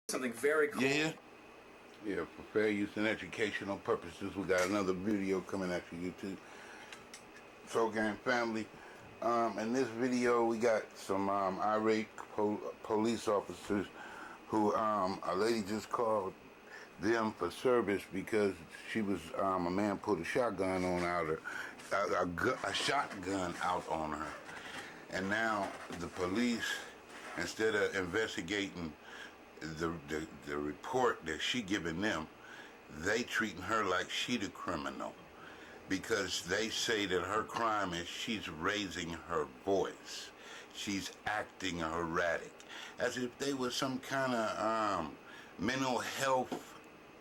Something very cool. Yeah, for fair use and educational purposes, we got another video coming at you, YouTube. Soul Gang family. In this video, we got some irate police officers who a lady just called them for service because she was a man put a shotgun on a shotgun out on her, and now the police, instead of investigating the report that she giving them, they treating her like she the criminal, because they say that her crime is she's raising her voice, she's acting erratic, as if they were some kind of mental health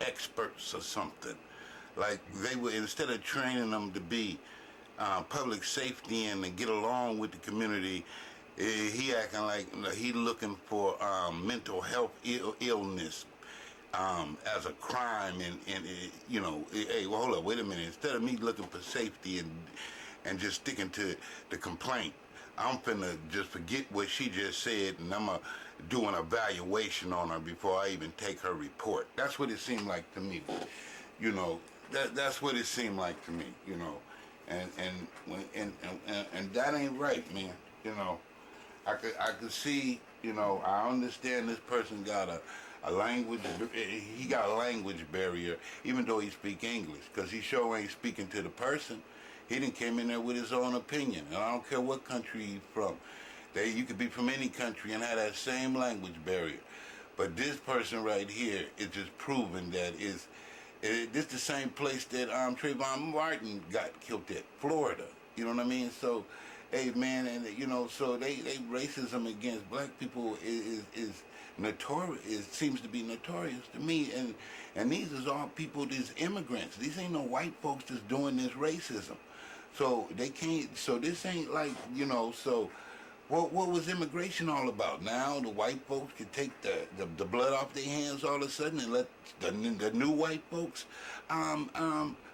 experts or something. Like they were, instead of training them to be public safety and to get along with the community, he acting like he looking for mental health illness as a crime, and you know, hey, well, hold up, wait a minute. Instead of me looking for safety and just sticking to the complaint, I'm finna just forget what she just said, and I'm gonna do an evaluation on her before I even take her report. That's what it seemed like to me. You know, that's what it seemed like to me. You know, and that ain't right, man. You know. I could see, you know, I understand this person got a language, he got a language barrier, even though he speak English, because he sure ain't speaking to the person. He done came in there with his own opinion, and I don't care what country he's from. You could be from any country and have that same language barrier. But this person right here is just proving that this the same place that Trayvon Martin got killed at, Florida. You know what I mean? So, hey man, and you know, so they racism against black people is notorious. It seems to be notorious to me, and these is all people, these immigrants. These ain't no white folks that's doing this racism. So they can't. So this ain't like, you know. So what was immigration all about? Now the white folks can take the blood off their hands all of a sudden and let the new white folks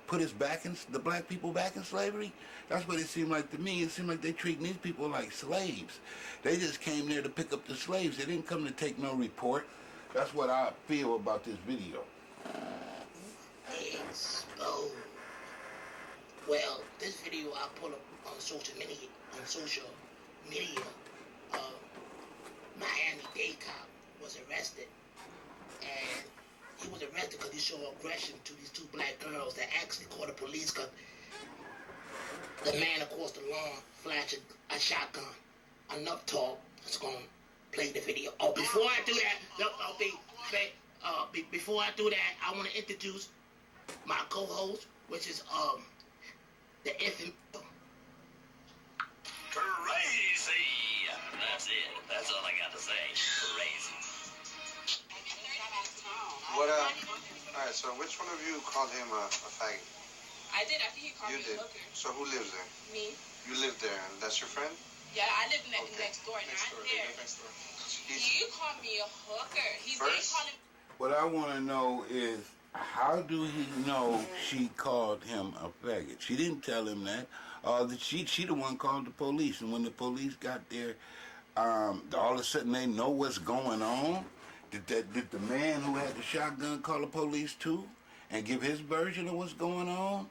put us back in, the black people back in slavery? That's what it seemed like to me. It seemed like they treating these people like slaves. They just came there to pick up the slaves. They didn't come to take no report. That's what I feel about this video. Well, this video I put up on social media. Miami-Dade cop was arrested, and he was arrested because he showed aggression to these two black girls that actually called the police because the man across the lawn flashed a shotgun. Enough talk. Let's go and play the video. Oh, before I do that, before I do that, I want to introduce my co-host, which is the infant. Crazy! That's it. That's all I got to say. Crazy. What, alright, so which one of you called him a faggot? I did. I think he called me a hooker. So who lives there? Me. You live there, and that's your friend? Yeah, I live next door, not here. He called me a hooker. He did call him. What I want to know is, how do he know she called him a faggot? She didn't tell him that. She the one called the police, and when the police got there, all of a sudden they know what's going on. Did the man who had the shotgun call the police too and give his version of what's going on?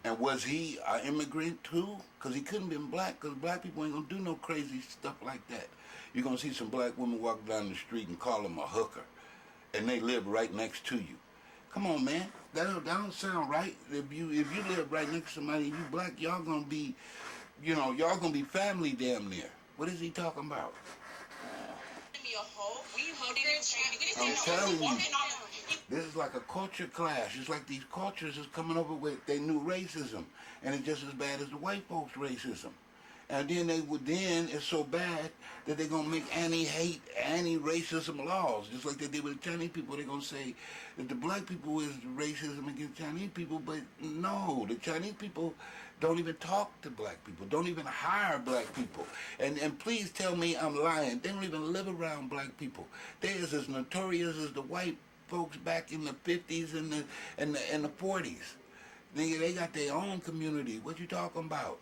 And was he an immigrant too? Because he couldn't have been black, because black people ain't gonna do no crazy stuff like that. You're gonna see some black women walk down the street and call them a hooker, and they live right next to you. Come on, man. That don't sound right. If you live right next to somebody and you black, y'all gonna be, you know, y'all gonna be family damn near. What is he talking about? I'm telling you, this is like a culture clash. It's like these cultures is coming over with their new racism, and it's just as bad as the white folks' racism. And then it's so bad that they're gonna make anti-hate, anti-racism laws, just like they did with the Chinese people. They're gonna say that the black people is racism against Chinese people, but no, the Chinese people don't even talk to black people, don't even hire black people. And please tell me I'm lying. They don't even live around black people. They're as notorious as the white folks back in the 50s and the 40s. They got their own community. What you talking about?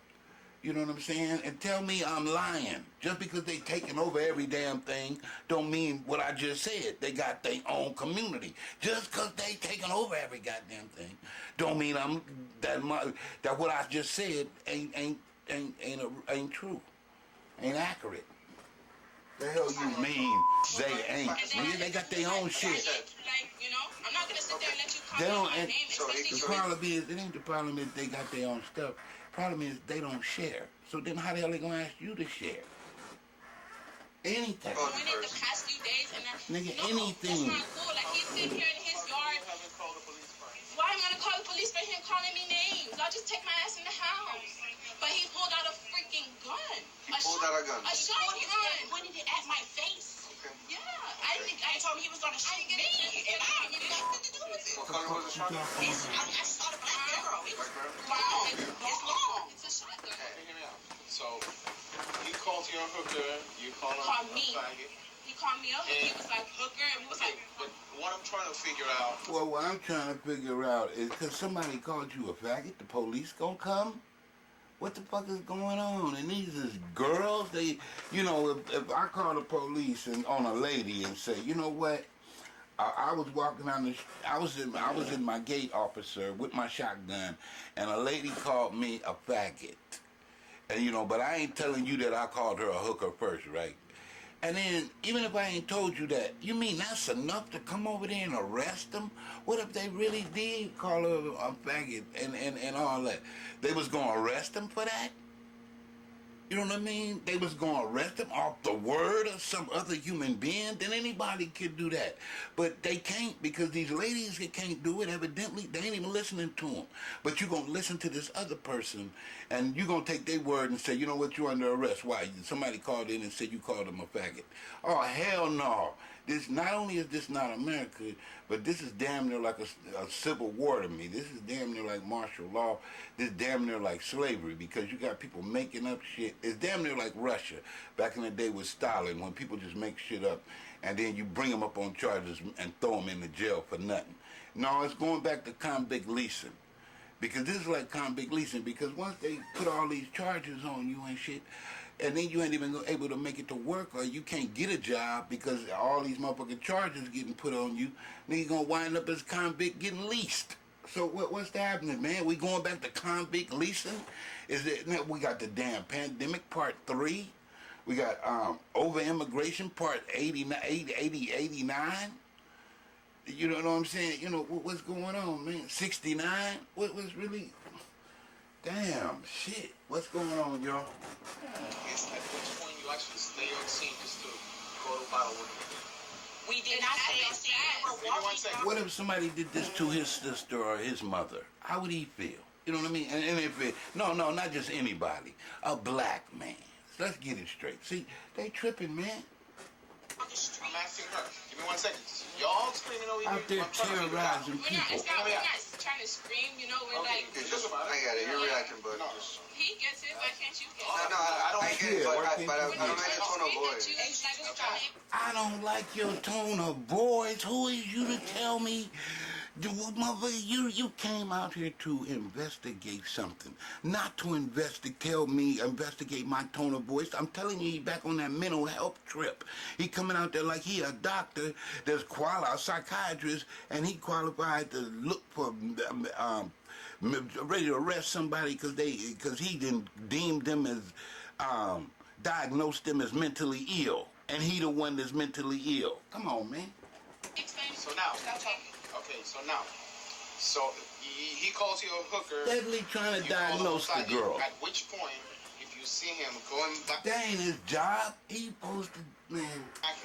You know what I'm saying? And tell me I'm lying. Just because they taking over every damn thing don't mean what I just said. They got their own community. Just because they taking over every goddamn thing don't mean that what I just said ain't true. Ain't accurate. The hell you mean they ain't? Nigga, they got their own shit. Like, you know, I'm not gonna sit there and let you They call don't. me my name, especially The problem is, it ain't the problem is they got their own stuff. Problem is they don't share. So then how the hell they gonna ask you to share? Anything. doing it the past few days, and Nigga, no, anything. that's not cool. Like, he's sitting here in his yard. Why am I gonna call the police for him calling me names? I'll just take my ass in the house. But he pulled out a freaking gun. He pulled out a gun. A shotgun. Pointed it at my face. Okay. Yeah, I told him he was gonna shoot me, and I didn't have nothing to do with it. What color was the shotgun? I just saw the black girl. It was Black girl? long. It's long. It's a shotgun. Hear me out. So, you called your hooker, you called him Called a me. faggot. He called me up. He was like hooker, and we was like, But what I'm trying to figure out, Well, what I'm trying to figure out is because somebody called you a faggot, the police gonna come? What the fuck is going on? And these is girls. They, you know, if I call the police on a lady and say, you know what? I was walking down the. I was in my gate officer with my shotgun, and a lady called me a faggot. And you know, but I ain't telling you that I called her a hooker first, right? And then, even if I ain't told you that, you mean that's enough to come over there and arrest them? What if they really did call her a faggot and all that? They was going to arrest them for that? You know what I mean? They was going to arrest them off the word of some other human being? Then anybody could do that. But they can't because these ladies that can't do it, evidently, they ain't even listening to them. But you're going to listen to this other person, and you're going to take their word and say, you know what, you're under arrest. Why? Somebody called in and said you called them a faggot. Oh, hell no. This, not only is this not America, but this is damn near like a civil war to me. This is damn near like martial law. This is damn near like slavery because you got people making up shit. It's damn near like Russia back in the day with Stalin when people just make shit up and then you bring them up on charges and throw them in the jail for nothing. No, it's going back to convict leasing. Because this is like convict leasing because once they put all these charges on you and shit, and then you ain't even able to make it to work or you can't get a job because all these motherfucking charges getting put on you, then you're going to wind up as convict getting leased. So what's happening, man? We going back to convict leasing? Is it? We got the damn pandemic part 3. We got over-immigration part 89. You know what I'm saying? You know, what's going on, man? 69? What was really... Damn, shit. What's going on, y'all? is at which point you actually stay on scene just to go to battle with him. we did not stay on scene. We were Give me 1 walking second. What if somebody did this to his sister or his mother? How would he feel? You know what I mean? And if it, no, not just anybody. A black man. Let's get it straight. See, they tripping, man. on the street. I'm asking her. Give me 1 second. Y'all screaming over here. Out there I'm trying to figure it out. terrorizing We're not, people. we're not trying to scream, you know, we're Okay, like, it's just about I got it. You're reacting, but No, he gets it, why can't you get no, it? I don't get it. Yeah, But why can't I you don't get like the tone of voice. I don't like your tone of voice. Who is you to tell me? Motherfucker, you came out here to investigate something, not to investigate my tone of voice. I'm telling you, he back on that mental health trip. He coming out there like he a doctor, that's a psychiatrist, and he qualified to look for, ready to arrest somebody because he deemed them as, diagnosed them as mentally ill, and he the one that's mentally ill. Come on, man. So now, okay, so he calls you a hooker. Deadly trying to you call him a diagnose the faggot. girl. At which point, if you see him going back That ain't his job. He supposed to, man.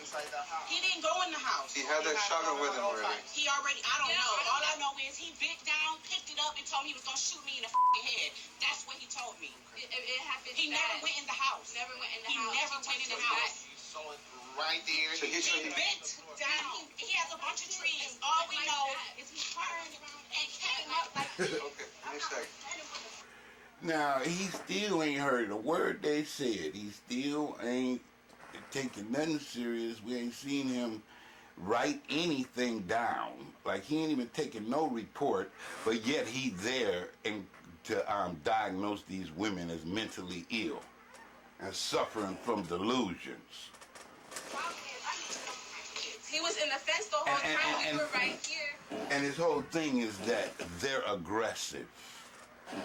inside the house, He didn't go in the house. He had that shotgun with him already. He already, I don't know. All I know is he bent down, picked it up, and told me he was going to shoot me in the head. That's what he told me. It happened. He never went in the house. Never went in the He house. never went in the house. you saw it right there. So he He bent down. He has a bunch of trees. All we know is he turned and came up like this. Okay, give me a second. Now, he still ain't heard a word they said. He still ain't taking nothing serious. We ain't seen him write anything down. Like, he ain't even taking no report, but yet he there and to diagnose these women as mentally ill and suffering from delusions. He was in the fence the whole time. We were right here. And his whole thing is that they're aggressive. Like,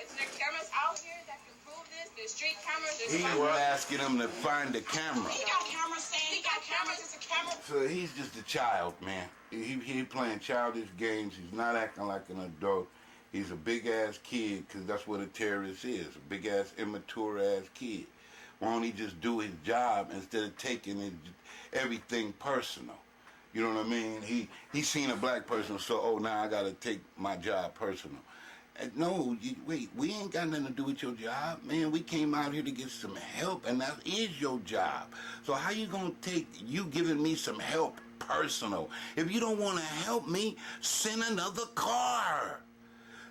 is there cameras out here that can prove this? There's street cameras. He was asking them to find the camera. He got cameras saying he got cameras. It's a camera. So he's just a child, man. He playing childish games. He's not acting like an adult. He's a big-ass kid, because that's what a terrorist is, a big-ass, immature-ass kid. Why don't he just do his job instead of taking everything personal? You know what I mean? He seen a black person, so, oh, now I got to take my job personal. No, wait, we ain't got nothing to do with your job, man. We came out here to get some help, and that is your job. So how you gonna take you giving me some help personal? If you don't want to help me, send another car.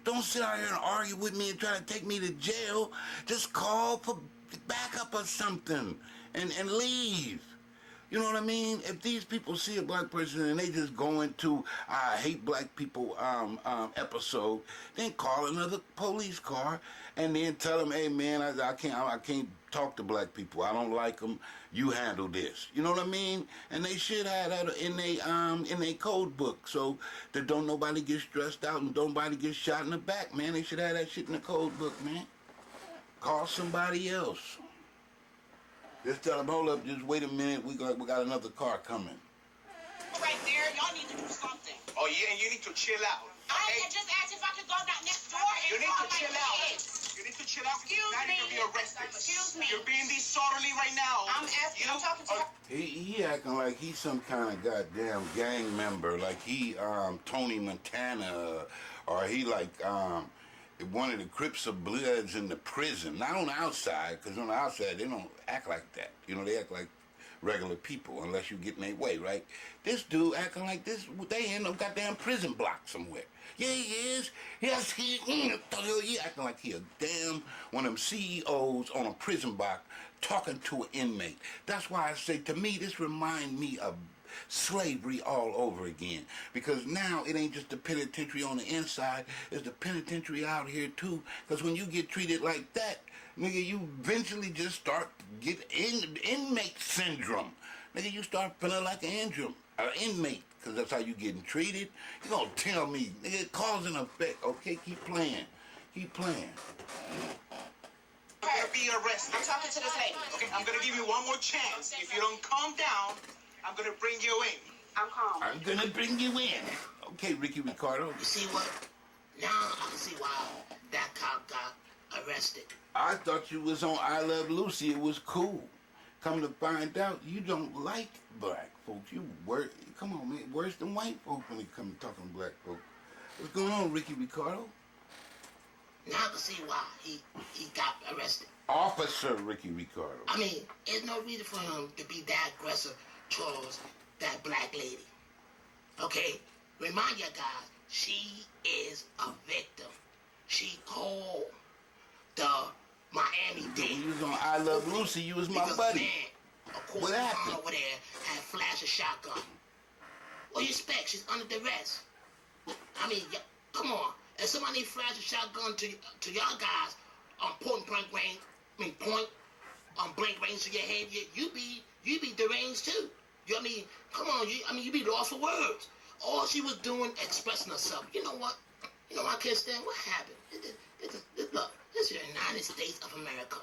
Don't sit out here and argue with me and try to take me to jail. Just call for backup or something and leave. You know what I mean? If these people see a black person and they just go into I hate black people episode, then call another police car and then tell them, hey man, I can't talk to black people. I don't like them. You handle this. You know what I mean? And they should have that in they code book so that don't nobody get stressed out and don't nobody get shot in the back, man. They should have that shit in the code book, man. Call somebody else. Just tell them, hold up, just wait a minute, we got another car coming. Right there, y'all need to do something. Oh yeah, and you need to chill out. I just asked if I could go down next door and You need call to my chill out. kids. You need to chill out. Excuse Now you're gonna be me. arrested. Excuse me. You're being disorderly right now. I'm asking, I'm talking to her. He acting like he's some kind of goddamn gang member, like he Tony Montana, or he like one of the Crips of Bloods in the prison. Not on the outside, because on the outside they don't act like that. You know, they act like regular people unless you get in their way, right? This dude acting like this, they in a goddamn prison block somewhere. Yeah, he is. Yes, he acting like he a damn one of them CEOs on a prison block talking to an inmate. That's why I say, to me, this remind me of slavery all over again. Because now it ain't just the penitentiary on the inside, it's the penitentiary out here too. Because when you get treated like that, nigga, you eventually just start get inmate syndrome. Nigga, you start feeling like an inmate, because that's how you getting treated. You gonna tell me, nigga, cause and effect. Okay, keep playing. Keep playing. You're gonna be arrested. I'm talking to this lady. Okay, I'm gonna give you one more chance. If you don't calm down, I'm gonna bring you in. I'm calm. I'm gonna bring you in. Okay, Ricky Ricardo. You see what? Now I can see why that cop got arrested. I thought you was on I Love Lucy. It was cool. Come to find out, you don't like black folks. Come on, man. Worse than white folks when it comes to talking to black folks. What's going on, Ricky Ricardo? Now I can see why he got arrested. Officer Ricky Ricardo. I mean, there's no reason for him to be that aggressive towards that black lady. Okay? Remind you guys, she is a victim. She called the Miami-Dade. When you was on I Love Lucy, you was my Because, buddy. man, of course, What the happened? man over there had flashed a shotgun. What do you expect? She's under duress. I mean, come on. If somebody flashed a shotgun to y'all guys on point blank range to your head, you be deranged too. You know what I mean? Come on, you be lost for words. All she was doing, expressing herself. You know what? I can't stand what happened. Look, this is the United States of America.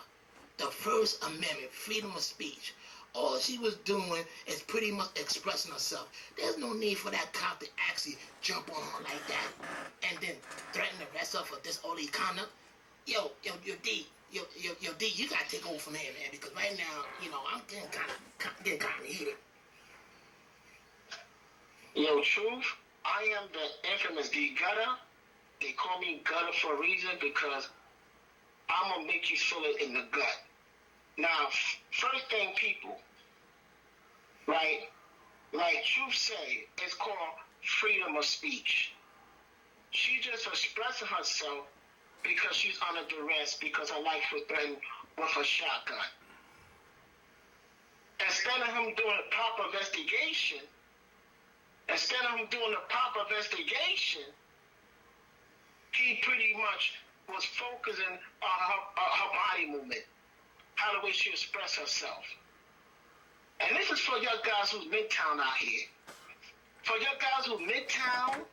The First Amendment, freedom of speech. All she was doing is pretty much expressing herself. There's no need for that cop to actually jump on her like that and then threaten the rest of her for disorderly conduct. Yo, D, you gotta take over from here, man, because right now, I'm getting kind of heated. Yo, Truth, I am the infamous D Gutter. They call me Gutter for a reason because I'm gonna make you feel it in the gut. Now, first thing, people, right? Like Truth say, it's called freedom of speech. She just expressing herself because she's under duress because her life was threatened with a shotgun. Instead of him doing a proper investigation, he pretty much was focusing on her body movement, how the way she expressed herself. And this is for your guys who's Midtown out here. For your guys who's Midtown,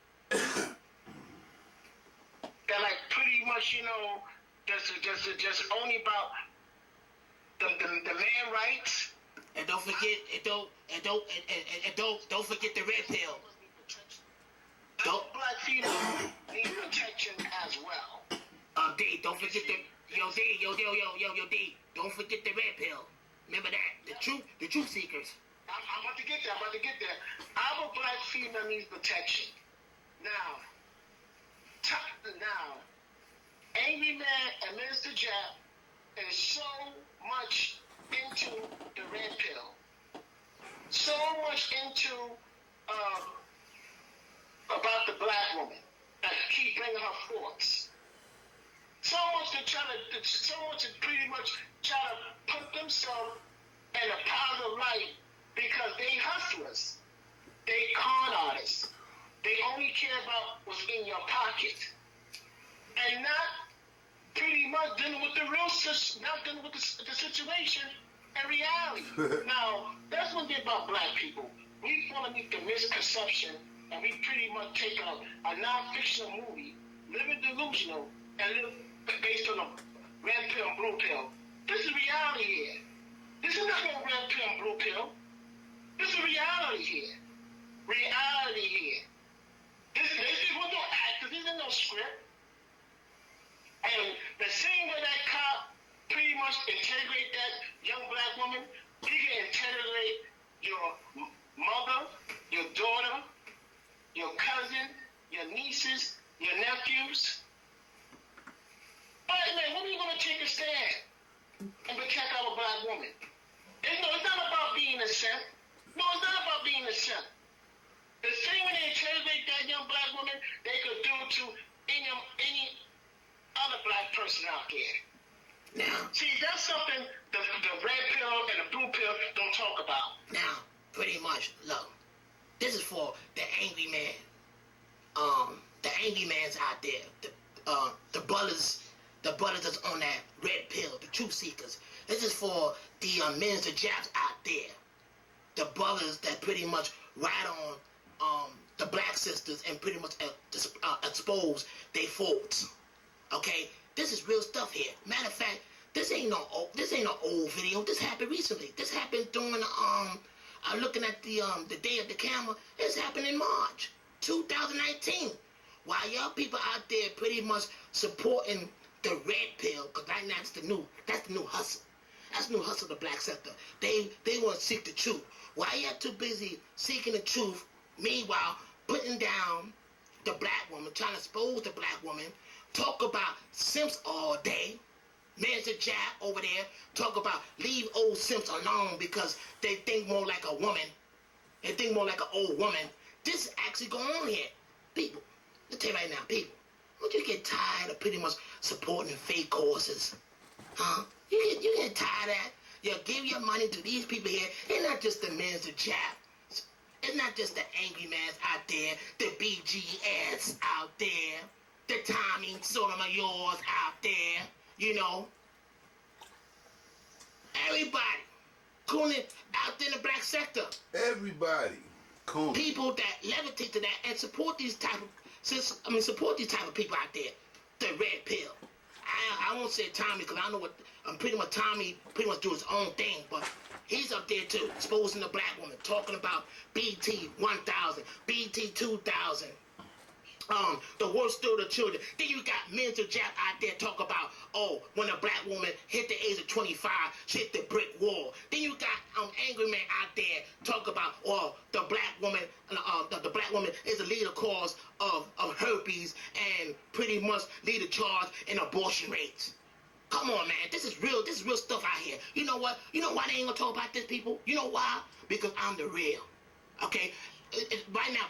they're like pretty much, you know, just only about the man rights. And don't forget, don't forget the red pill. Don't black females need protection as well. D, don't forget the yo D, D, don't forget the red pill. Remember that, the truth seekers. I'm about to get there. Our black female needs protection. Now, Angry Man and Minister Jap is so much into the red pill, so much into about the black woman that keep bringing her thoughts. So much to pretty much try to put themselves in a positive light because they hustlers, they con artists, they only care about what's in your pocket, and not pretty much dealing with the real, not dealing with the situation and reality. Now, that's one thing about black people. We want to meet the misconception, and we pretty much take a non-fictional movie, living delusional, and live based on a red pill and blue pill. This is reality here. This is not no red pill and blue pill. This is reality here. Reality here. This was no actors. This is no script. And the same way that cop pretty much integrate that young black woman, he can integrate your mother, your daughter, your cousin, your nieces, your nephews. All right, man, when are you going to take a stand and protect our black woman? It's not about being a simp. No, it's not about being a simp. The same way they interrogate that young black woman, they could do to any other black person out there. Now, see, that's something the red pill and the blue pill don't talk about. Now, pretty much, look, this is for the angry man. The angry man's out there. The brothers that's on that red pill, the truth seekers. This is for the Minister Japs out there. The brothers that pretty much ride on the black sisters and pretty much expose their faults. Okay, this is real stuff here. Matter of fact, this ain't no old video. This happened recently. This happened during I'm looking at the day of the camera. This happened in March 2019. While y'all people out there pretty much supporting the red pill, because right now that's the new hustle. That's the new hustle of the black sector. They want to seek the truth. While y'all too busy seeking the truth, meanwhile putting down the black woman, trying to expose the black woman, talk about simps all day. Minister Jab over there talk about leave old simps alone because they think more like a woman. They think more like an old woman. This is actually going on here. People, I'll tell you right now, people, don't you get tired of pretty much supporting fake causes? Huh? You get tired of that? You give your money to these people here. They're not just the Minister Jab. It's not just the angry mans out there, the BGS out there, the Tommy Sotomayor's out there, you know. Everybody cooling out there in the black sector. Everybody cool. People that levitate to that and support these type of people out there. The red pill. I won't say Tommy because I know what pretty much Tommy pretty much do his own thing, but he's up there too, exposing the black woman, talking about BT 1000, BT 2000. The worst still the children. Then you got Minister Jap out there talk about, when a black woman hit the age of 25, she hit the brick wall. Then you got angry man out there talk about, the black woman, the black woman is the leader cause of herpes and pretty much lead the charge in abortion rates. Come on, man. This is real stuff out here. You know what? You know why they ain't gonna talk about this, people? You know why? Because I'm the real. Okay? Right now,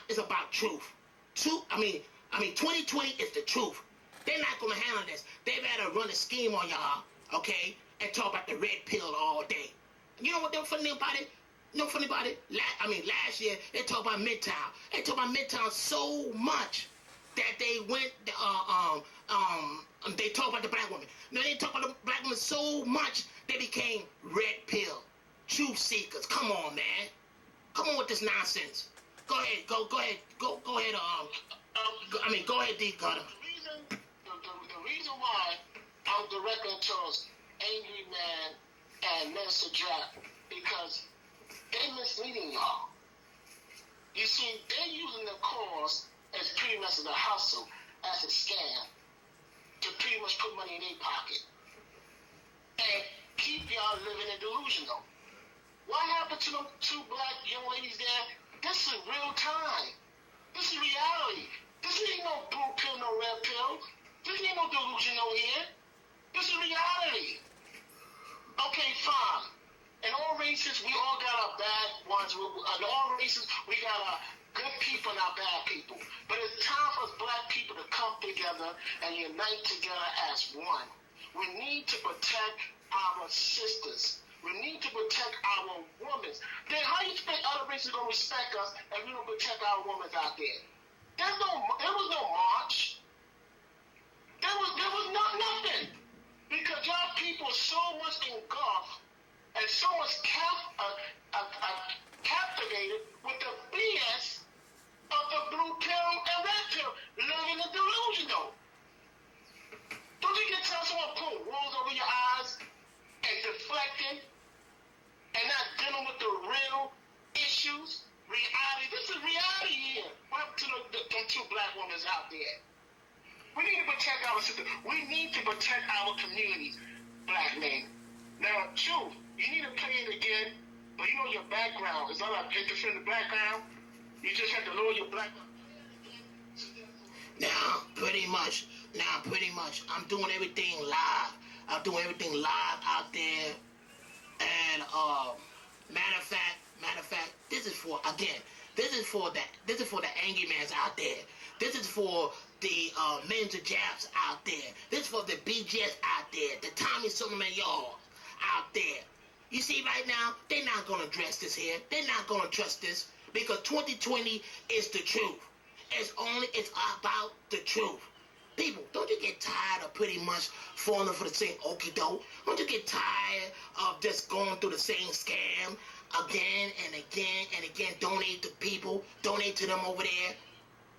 it's about truth. 2020 is the truth. They're not gonna handle this. They better run a scheme on y'all, okay? And talk about the red pill all day. You know what they're funny about it? Last year, they talked about Midtown. They talked about Midtown so much. that they went, they talk about the black woman. No, they talk about the black woman so much, they became red pill, truth seekers. Come on, man. Come on with this nonsense. Go ahead, go ahead, go ahead, go ahead, D. Cutter. The reason why I'm directing towards Angry Man and Minister Jack, because they misleading y'all. You see, they're using the cause as pretty much as a hustle, as a scam, to pretty much put money in their pocket. And keep y'all living in delusional. What happened to them two black young ladies there? This is real time. This is reality. This ain't no blue pill, no red pill. This ain't no delusional here. This is reality. Okay, fine. In all races, we all got our bad ones. In all races, we got our good people and our bad people. But it's time for us black people to come together and unite together as one. We need to protect our sisters. We need to protect our women. Then how you expect other races going to respect us if we don't protect our women out there? There was no march. There was nothing. Because y'all people are so much engulfed and so much captivated with the BS of the blue pill and red pill, living in delusional. Don't you get tired of someone putting walls over your eyes and deflecting and not dealing with the real issues? Reality. This is reality here. What happened to them two black women out there? We need to protect our sisters. We need to protect our communities, black men. Now, true, you need to play it again, but you know your background. It's not like interfering in the background. You just have to lower your background. Now, pretty much, I'm doing everything live. I'm doing everything live out there. And, matter of fact, this is for the angry mans out there. This is for the Men's Jabs out there. This is for the BGS out there. The Tommy Sullivan y'all out there. You see right now, they're not going to address this here. They're not going to trust this because 2020 is the truth. It's about the truth. People, don't you get tired of pretty much falling for the same okie doke? Don't you get tired of just going through the same scam again and again and again? Donate to people. Donate to them over there.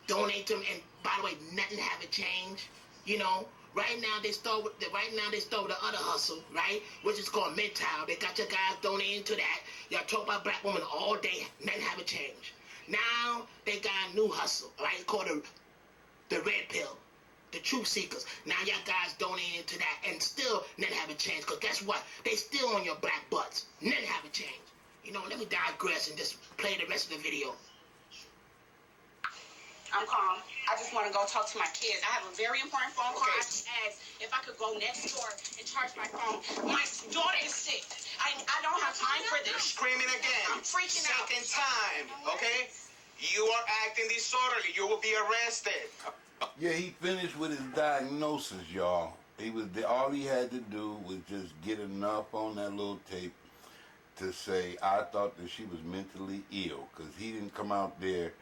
Donate to them. And by the way, nothing haven't changed. You know, right now they start with the other hustle, right? Which is called Midtown. They got your guys donating to that. Y'all talk about black women all day. Nothing haven't changed. Now they got a new hustle, right? Called the red pill. The truth seekers. Now y'all guys donating to that, and still nothing haven't changed. Cause guess what? They still on your black butts. Nothing haven't changed. You know, let me digress and just play the rest of the video. I'm calm. I just want to go talk to my kids. I have a very important phone call. I just asked if I could go next door and charge my phone. My daughter is sick. I don't have time for this. Screaming again. I'm freaking out. Second time, okay? You are acting disorderly. You will be arrested. Yeah, he finished with his diagnosis, y'all. All he had to do was just get enough on that little tape to say, I thought that she was mentally ill, because he didn't come out there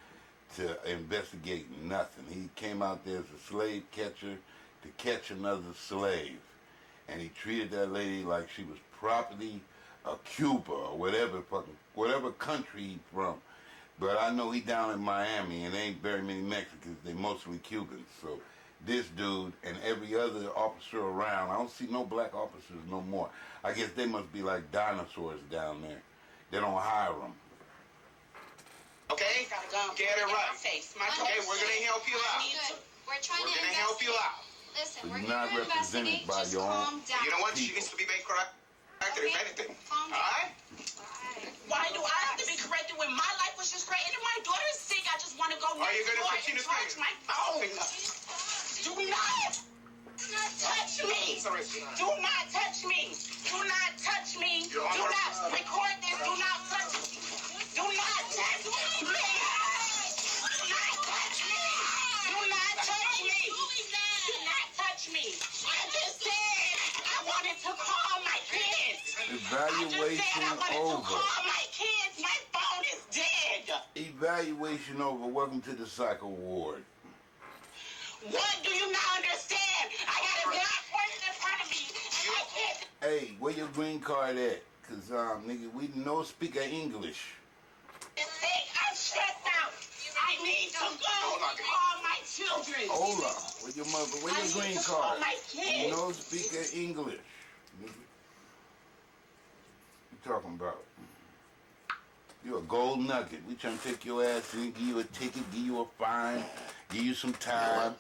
to investigate nothing. He came out there as a slave catcher to catch another slave. And he treated that lady like she was property of Cuba or whatever country he's from. But I know he down in Miami, and there ain't very many Mexicans. They mostly Cubans. So this dude and every other officer around, I don't see no black officers no more. I guess they must be like dinosaurs down there. They don't hire them. Okay? Get it right. Okay, we're going to help you out. We're trying to help you out. Listen, You're we're not here to represented investigate. by Just your own calm down. You know what? She needs to be made corrected, if anything. Calm down. All right? Why do I have to be corrected when my life was just great? And if my daughter is sick, I just want to go Are you next gonna door continue and charge my phone. Do not touch me. Do not touch me. Do not touch me. Do not record this. Do not touch me. Do not touch me. Do not touch me. Do not touch me. Do not touch me. I just said I wanted to call my kids. Evaluation over. Call my kids. My phone is dead. Evaluation over. Welcome to the psycho ward. What do you not understand? I got a black person in front of me, and I can't. Hey, where your green card at? Cause nigga, we no speak English. I'm stressed out. I need to go. All my children. Hold on. Where your mother? Where your green card? My kids. No speak English. Nigga. You talking about? You a gold nugget. We trying to take your ass in, give you a ticket, give you a fine, give you some time.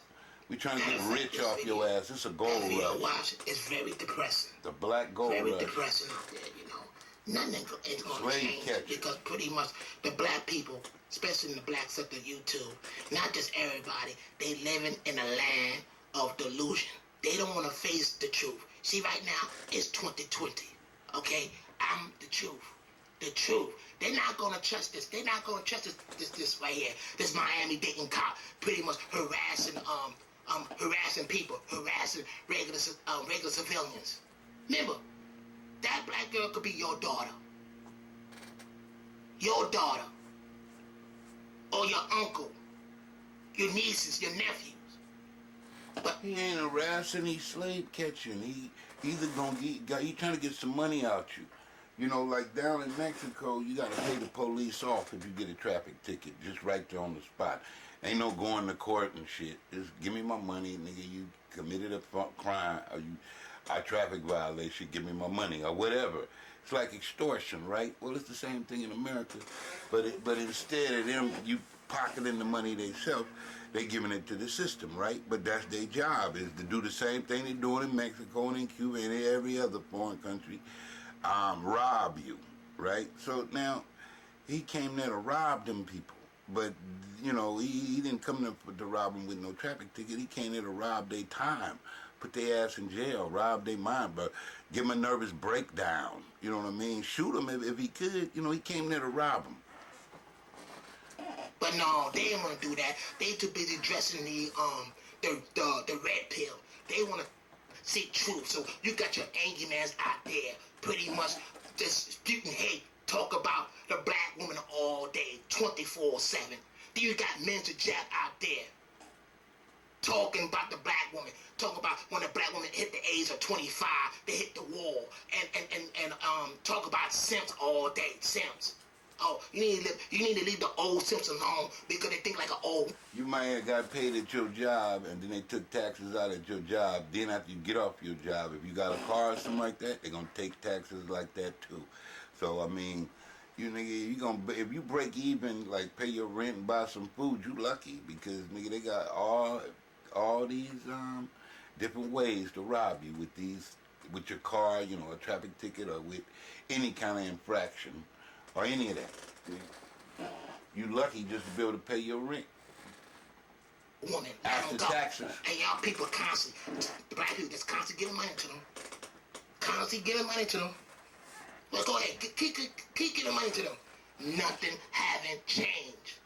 We trying to get rich off your ass. It's a gold rush. Watch, it's very depressing. The black gold very rush. depressing out there, you know. Nothing is going to Slave change catcher. because pretty much the black people, especially in the black sector of YouTube, not just everybody, they living in a land of delusion. They don't want to face the truth. See, right now, it's 2020, okay? I'm the truth. The truth. They're not going to trust this. They're not going to trust this right here. This Miami-Dade cop pretty much harassing people, harassing regular civilians. Remember, that black girl could be your daughter. Your daughter. Or your uncle. Your nieces, your nephews. But he ain't harassing, he's slave catching. He either gonna get, he trying to get some money out you. You know, like down in Mexico, you gotta pay the police off if you get a traffic ticket, just right there on the spot. Ain't no going to court and shit. Just give me my money, nigga. You committed a crime, or a traffic violation. Give me my money, or whatever. It's like extortion, right? Well, it's the same thing in America, but instead of them, you pocketing the money themselves, they giving it to the system, right? But that's their job, is to do the same thing they're doing in Mexico and in Cuba and in every other foreign country. Rob you, right? So now, he came there to rob them people. But, you know, he didn't come there to rob them with no traffic ticket. He came there to rob their time, put their ass in jail, rob their mind, but give them a nervous breakdown. You know what I mean? Shoot them if he could. You know, he came there to rob them. But no, they didn't want to do that. They too busy dressing the red pill. They want to see truth. So you got your angry mans out there pretty much just spewing hate, talk about the black woman all day, 24/7. Then you got men to jack out there talking about the black woman, talking about when the black woman hit the age of 25, they hit the wall, and talk about simps all day, simps. Oh, you need to leave the old simps alone because they think like an old. You might have got paid at your job, and then they took taxes out at your job. Then after you get off your job, if you got a car or something like that, they're gonna take taxes like that too. So I mean, you nigga, if you break even, like pay your rent and buy some food, you lucky, because nigga, they got all these different ways to rob you with your car, you know, a traffic ticket, or with any kind of infraction. Or any of that. You lucky just to be able to pay your rent. Woman, after taxes. And y'all people constantly, the black people just constantly giving money to them. Constantly giving money to them. Well, go ahead, keep giving money to them. Nothing haven't changed.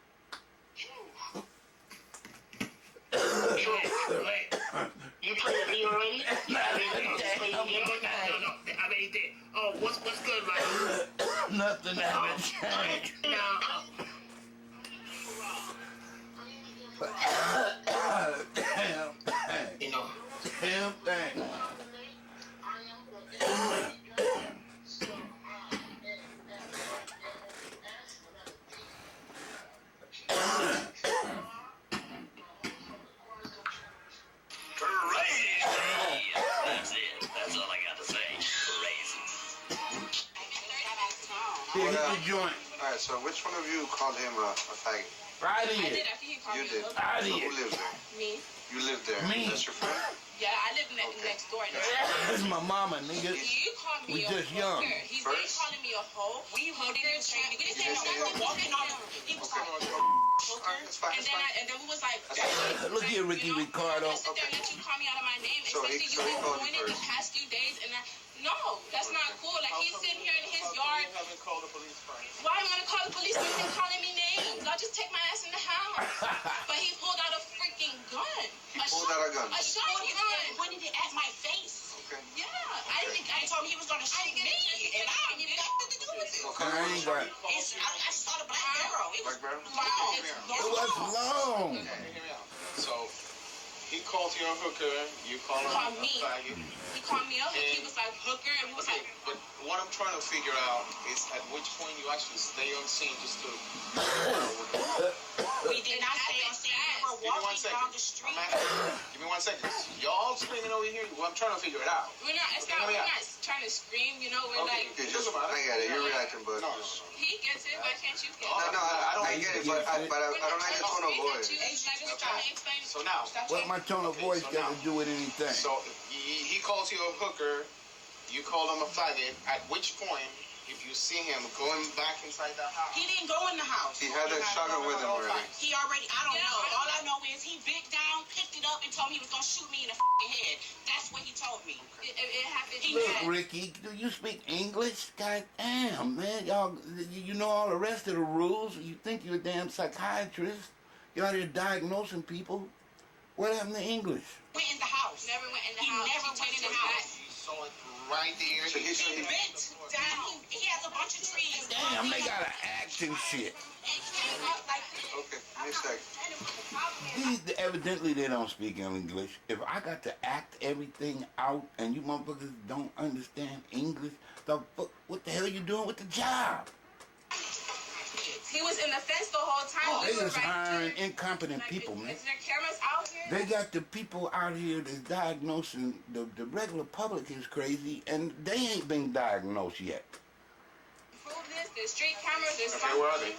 You played the video already? No, I already did. Oh, what's good, right? Nothing haven't changed. Damn. You know. Damn thing. That's it. That's all I got to say. Here, hit the joint. Alright, so which one of you called him a faggot? I I did. did. I think he called You me did. a little I So did. who lives there? Me. You live there. Me. That's your friend? Yeah, I live next door. That's my mama, nigga. He called me We a just young. hooker. He's been calling me a hoe. We didn't say nothing. Walking on. He was like hooker. And then we was like, Look here, Ricky Ricardo. I sit there and let you call me out of my name, So especially he you been called doing you it the first. past few days, and no, that's not cool. Like he's sitting here in his yard. haven't called the police first. Why am I gonna call the police for him calling me names? I'll just take my ass in the house. But he pulled out a freaking gun. He pulled out a gun. A shotgun. Pointed it at my face. Okay. Yeah, I didn't. I told him he was gonna shoot me, and I don't even have nothing to do with it. I ain't got. I saw the black girl. It was Black girl? long. It was long. Okay, hear me out. So, He called you a hooker. You call him Called a me. faggot. He called me up. He was like hooker, and we was Okay, like, but what I'm trying to figure out is at which point you actually stay on scene just to. We did not stay on scene. We were walking down the street. Give me 1 second. Y'all screaming over here. Well, I'm trying to figure it out. we're not. It's not. We're not trying to scream. You know, we're Okay, like. Okay, just, I get it. You're reacting, but... No. He gets it. Why can't you get it? No, I get it, but I don't like the tone of voice. So now, What my tone of voice got to do with anything? so he calls you a hooker. You call him a faggot. At which point, if you see him going back inside the house, He didn't go in the house. He had that shotgun with him already. He already, I don't know. All I know is he bit down, picked it up, and told me he was going to shoot me in the f***ing head. That's what he told me. It happened. Look, Ricky, do you speak English? God damn, man. Y'all, you know all the rest of the rules. You think you're a damn psychiatrist. You're out here diagnosing people. What happened to English? Went in the house. Never went in the He house. never went in the house. you saw it right there. So he He bent down. He has a bunch of trees. Damn, they got to act and shit. Okay, give me a second. Evidently, they don't speak English. If I got to act everything out and you motherfuckers don't understand English, what the hell you doing with the job? He was in the fence the whole time. They We were just right hiring there. incompetent Like, people, man. Is there cameras out here? They got the people out here that's diagnosing, the regular public is crazy, and they ain't been diagnosed yet. Prove this. There's street cameras. There's Okay, where are they?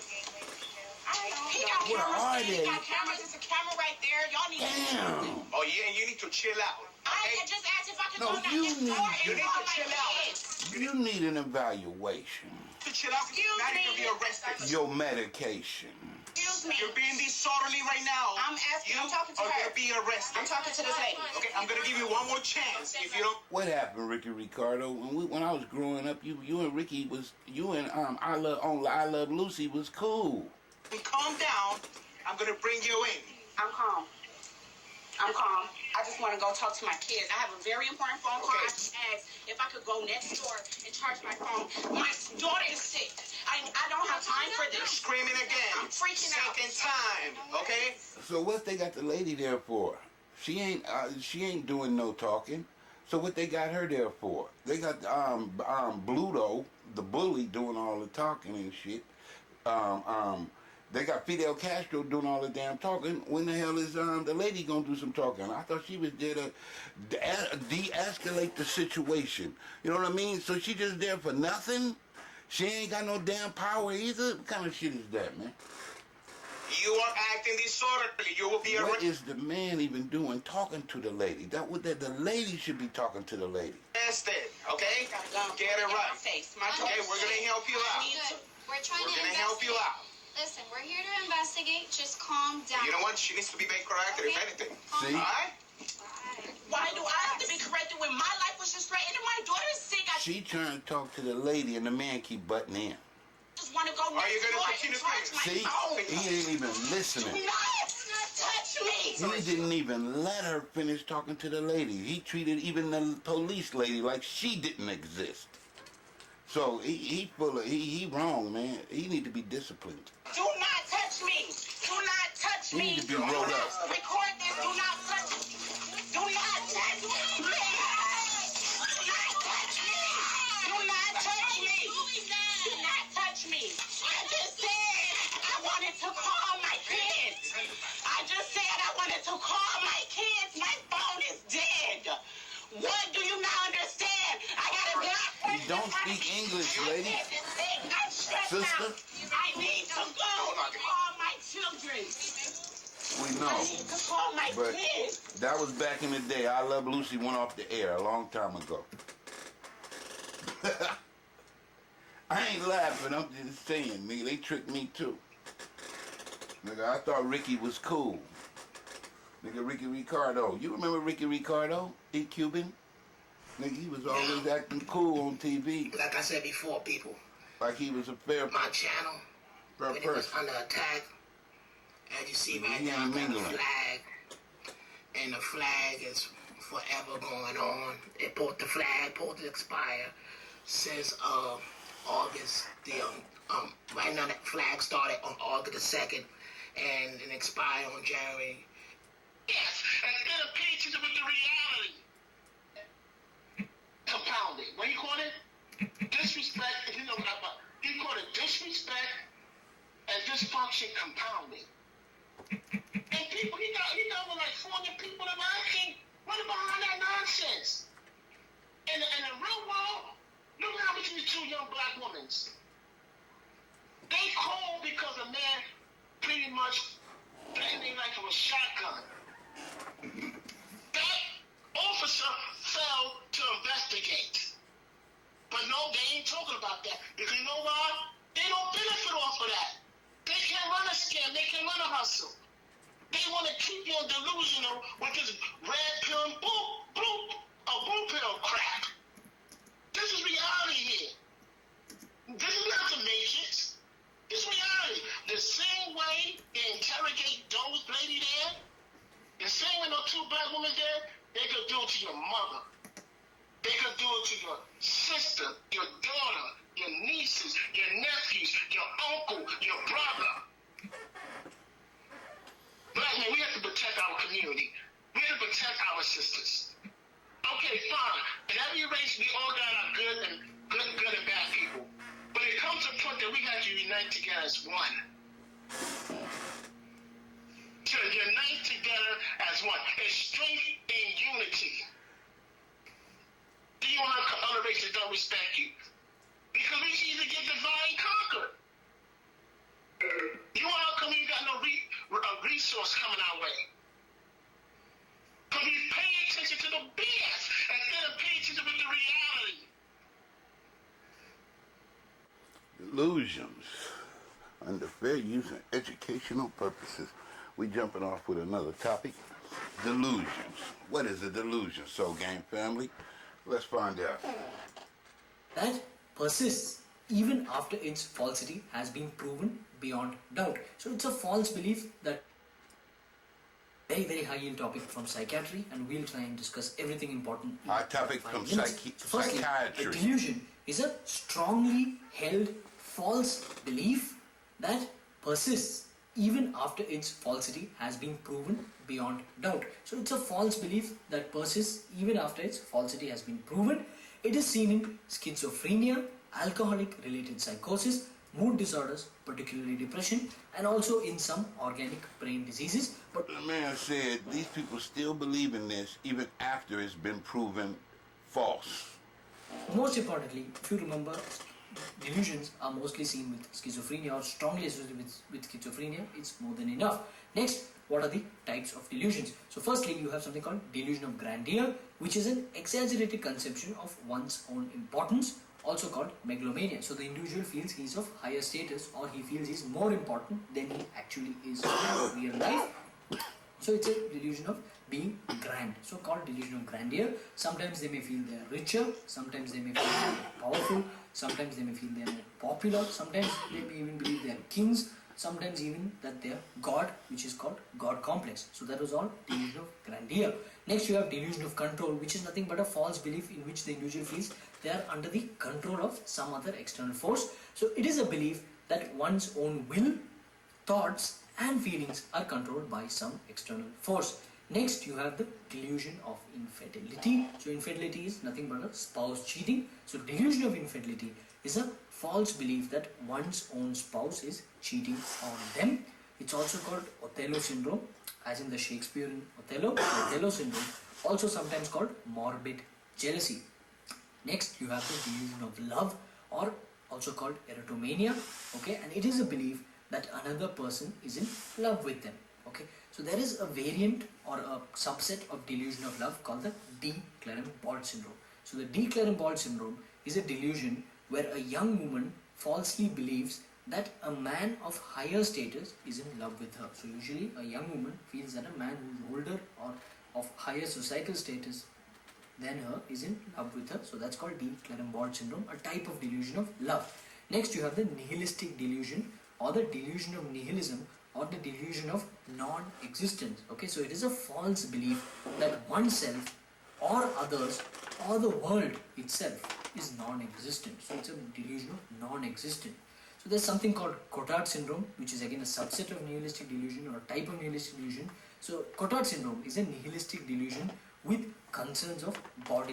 He got Where cameras. are He they? got cameras. There's a camera right there. Y'all need to do something. Damn. Oh yeah, and you need to chill out. I just asked if I could No, go down you this need- door You and need call to my chill out. kids. You need an evaluation. To chill out. Now you can be arrested. Your medication. Excuse me. You're being disorderly right now. I'm asking. You I'm talking to are her. gonna be arrested. I'm talking to this lady. Okay, I'm gonna give you one more chance. If you don't, What happened, Ricky Ricardo? When I was growing up, you and Ricky I Love Lucy was cool. calm down. I'm gonna bring you in. I'm calm. I'm calm. I just want to go talk to my kids. I have a very important phone call. I just asked if I could go next door and charge my phone. My daughter is sick. I don't have time for You're this. screaming again. I'm freaking out. Second time, okay? So what they got the lady there for? She ain't doing no talking. So what they got her there for? They got Bluto, the bully, doing all the talking and shit. They got Fidel Castro doing all the damn talking. When the hell is the lady gonna do some talking? I thought she was there to de-escalate the situation. You know what I mean? So she just there for nothing? She ain't got no damn power either? What kind of shit is that, man? You are acting disorderly. You will be What arrested. is the man even doing talking to the lady? The lady should be talking to the lady. Okay? Get it right. Okay, we're gonna help you out. We're trying We're to gonna help you investigate. out. Listen, we're here to investigate. Just calm down. You know what? She needs to be made corrected, if anything. See? Alright? Why do I have to be corrected when my life was just threatened and my daughter's sick? I She trying to talk to the lady and the man keep butting in. just want to go Are you next gonna door continue and charge my See? phone. He ain't even listening. Do not touch me. He didn't even let her finish talking to the lady. He treated even the police lady like she didn't exist. So he wrong, man. He need to be disciplined. Do not touch me. Do not touch He me. need to be rolled up. Record this. Do not touch me. Do not touch me. Do not touch me. Do not touch me. Do not touch me. I just said I wanted to call my kids. I just said I wanted to call my kids. My phone is dead. What do you not understand? I got a black person. You don't speak English, lady. I'm stressed Sister? out. I need to go call my children. We I know. need to call my But kids. that was back in the day. I Love Lucy went off the air a long time ago. I ain't laughing. I'm just saying, nigga. They tricked me too. Nigga, I thought Ricky was cool. Nigga, Ricky Ricardo. You remember Ricky Ricardo? He Cuban? Nigga, he was always acting cool on TV. Like I said before, people, Like he was a fair my channel, when it was person. under attack, as you see right He now, I ain't got a mingling. flag, and the flag is forever going on. It the flag supposed to expire since August the right now that flag started on August the 2nd and it expired on January. Yes, and attention with the reality. Compounding. What do you call it? Disrespect. You know what about? He called it disrespect and dysfunction compounding. And people, he got with like 400 people that were asking, what behind that nonsense? In the real world, look what happened to these two young black women. They called because a man pretty much threatened their life with a shotgun. That officer fell to investigate. But no, they ain't talking about that. Because you know why? They don't benefit off of that. They can't run a scam. They can run a hustle. They want to keep you delusional with this red pill, blue pill crap. This is reality here. This is not the Matrix. This is reality. The same way they interrogate those lady there, the same way those two black women there, they could do it to your mother. They could do it to your sister, your daughter, your nieces, your nephews, your uncle, your brother. Black men, we have to protect our community. We have to protect our sisters. Okay, fine. In every race, we all got our good and bad people. But it comes to a point that we have to unite together as one. To unite together as one. It's strength in unity. Do you want other races don't respect you? Because we either get divide and conquer. You want how come you got no resource coming our way? Because we pay attention to the BS instead of paying attention to the reality. Delusions. Under fair use and educational purposes, we jumping off with another topic. Delusions. What is a delusion, Soul Gang family? Let's find out. That persists even after its falsity has been proven beyond doubt. So it's a false belief that very, very high yield topic from psychiatry, and we'll try and discuss everything important. High topic from psychiatry. A delusion is a strongly held false belief that persists even after its falsity has been proven beyond doubt. So it's a false belief that persists even after its falsity has been proven. It is seen in schizophrenia, alcoholic related psychosis, mood disorders, particularly depression, and also in some organic brain diseases. But the man said these people still believe in this even after it's been proven false. Most importantly, if you remember, delusions are mostly seen with schizophrenia or strongly associated with schizophrenia. It's more than enough. Next, what are the types of delusions? So firstly, you have something called delusion of grandeur, which is an exaggerated conception of one's own importance, also called megalomania. So the individual feels he's of higher status, or he feels he's more important than he actually is in real life. So it's a delusion of being grand, so called delusion of grandeur. Sometimes they may feel they are richer, sometimes they may feel they are powerful, sometimes they may feel they are more popular, sometimes they may even believe they are kings, sometimes even that they are God, which is called God complex. So that was all delusion of grandeur. Next you have delusion of control, which is nothing but a false belief in which the individual feels they are under the control of some other external force. So it is a belief that one's own will, thoughts and feelings are controlled by some external force. Next you have the delusion of infidelity. So infidelity is nothing but a spouse cheating. So delusion of infidelity is a false belief that one's own spouse is cheating on them. It's also called Othello syndrome, as in the Shakespearean Othello. Othello syndrome, also sometimes called morbid jealousy. Next you have the delusion of love, or also called erotomania. Okay, and it is a belief that another person is in love with them. Okay, so there is a variant or a subset of delusion of love called the de Clermont syndrome. So the de Clermont syndrome is a delusion where a young woman falsely believes that a man of higher status is in love with her. So usually a young woman feels that a man who is older or of higher societal status than her is in love with her. So that's called de Clermont syndrome, a type of delusion of love. Next you have the nihilistic delusion, or the delusion of nihilism, or the delusion of non-existence. Okay, so it is a false belief that oneself or others or the world itself is non-existent. So it's a delusion of non-existent. So there's something called Cotard syndrome, which is again a subset of nihilistic delusion or a type of nihilistic delusion. So Cotard syndrome is a nihilistic delusion with concerns of body